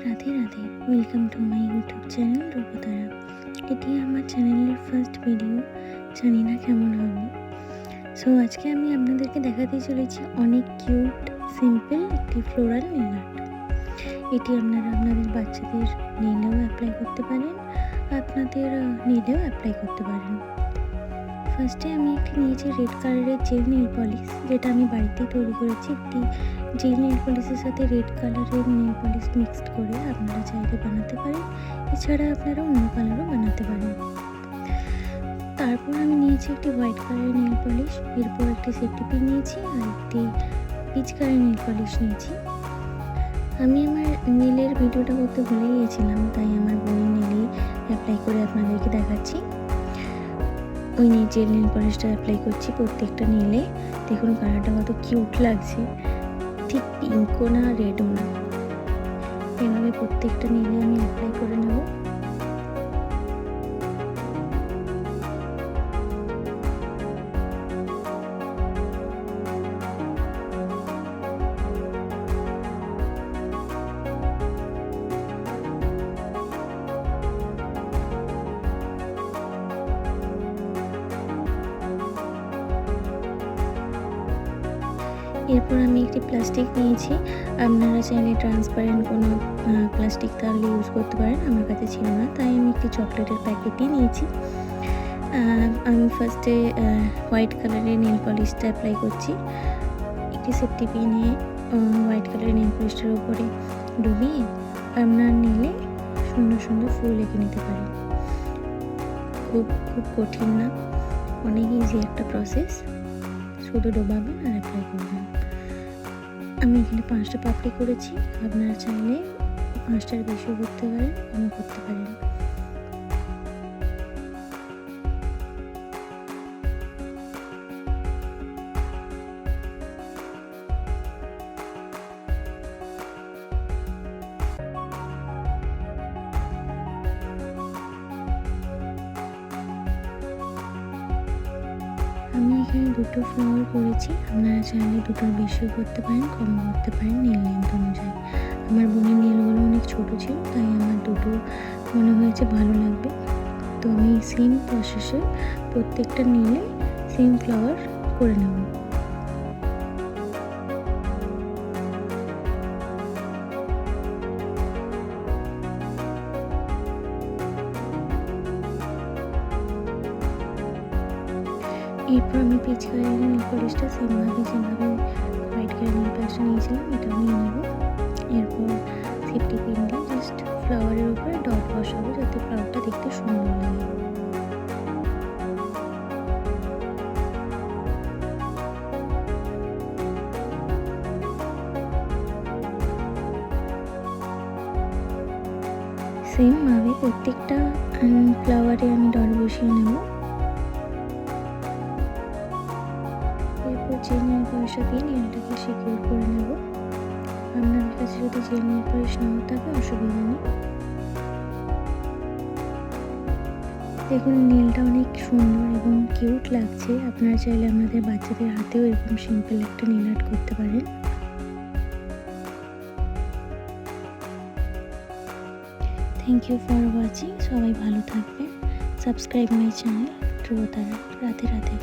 Radhe Radhe, welcome to my YouTube channel Ruptara. এটি আমার চ্যানেলের ফার্স্ট ভিডিও, জানি না কেমন হবে। সো আজকে আমি আপনাদেরকে দেখাতে চলেছি অনেক কিউট সিম্পল একটি ফ্লোরাল নেল আর্ট। এটি আপনারা আপনাদের বাচ্চাদের নেলেও অ্যাপ্লাই করতে পারেন, আপনাদের নেলেও অ্যাপ্লাই করতে পারেন। ফার্স্টে আমি একটি নিয়েছি রেড কালারের জেল নেল পলিশ, যেটা আমি বাড়িতেই তৈরি করেছি। একটি জেল নেল পলিশের সাথে রেড কালারের নেল পলিশ মিক্সড করে আপনারা চাইলে বানাতে পারেন, এছাড়া আপনারা অন্য কালারও বানাতে পারেন। তারপর আমি নিয়েছি একটি হোয়াইট কালারের নেল পলিশ, এরপর একটি সেফটি পিন নিয়েছি আর একটি পিচ কালারের নেল পলিশ নিয়েছি। আমি আমার নেলের ভিডিওটা করতে ভুলে গিয়েছিলাম, তাই আমার বোনের নেলেই অ্যাপ্লাই করে আপনাদেরকে দেখাচ্ছি। ওই জেল নেল পলিশটা অ্যাপ্লাই করছি প্রত্যেকটা নেলে। দেখুন কালারটা কত কিউট লাগছে, ঠিক পিঙ্কও না রেডও না। এভাবে প্রত্যেকটা নেলে আমি অ্যাপ্লাই করে নেব। এরপর আমি একটি প্লাস্টিক নিয়েছি, আপনারা চাইলে ট্রান্সপারেন্ট কোনো প্লাস্টিক তাহলে ইউজ করতে পারেন। আমার কাছে ছিল না, তাই আমি একটি চকলেটের প্যাকেটই নিয়েছি। আমি ফার্স্টে হোয়াইট কালারের নেল পলিশটা অ্যাপ্লাই করছি। একটি সেফটি পিনে হোয়াইট কালারের নেল পলিশটার উপরে ডুবিয়ে আপনার নেলে সুন্দর সুন্দর ফুল এঁকে নিতে পারেন। খুব কঠিন না, অনেক ইজি একটা প্রসেস। শুধু ডোবাবেন আর অ্যাপ্লাই করবেন। আমি এখানে 5টা পাপড়ি করেছি, আপনারা চাইলে 5টার বেশিও করতে পারেন, কমও করতে পারেন। আমি এখানে 2টো ফ্লাওয়ার করেছি, আপনারা চাইলে 2টোর বেশিও করতে পারেন, কমও করতে পারেন নেল লেন্থ অনুযায়ী। আমার বোনের নেলগুলো অনেক ছোট ছিল, তাই আমার 2টো মনে হয়েছে ভালো লাগবে। তো আমি সেম প্রসেসে প্রত্যেকটা নেলে সেম ফ্লাওয়ার করে নেব। এরপর আমি পিচ কালারের নেল পলিশটা সেমভাবে যেভাবে হোয়াইট কালারের নেল পলিশটা নিয়েছিলাম এটাও নিয়ে নেব। এরপর সেফটি পিন দিয়ে জাস্ট ফ্লাওয়ারের উপরে ডট বসাবো, যাতে ফ্লাওয়ারটা দেখতে সুন্দর লাগে। সেমভাবে প্রত্যেকটা ফ্লাওয়ারে আমি ডট বসিয়ে নেব। এরপর জেল নেল পলিশটা দিয়ে নেলটাকে সিকিউর করে নেব। আপনার কাছে যদি জেল নেল পলিশ নাও থাকে অসুবিধা নেই। দেখুন নেলটা অনেক সুন্দর এবং কিউট লাগছে। আপনারা চাইলে আপনাদের বাচ্চাদের হাতেও এরকম সিম্পল একটা নেল আর্ট করতে পারেন। Thank you for watching. সবাই ভালো থাকবেন। Subscribe my channel Ruptara. Radhe Radhe.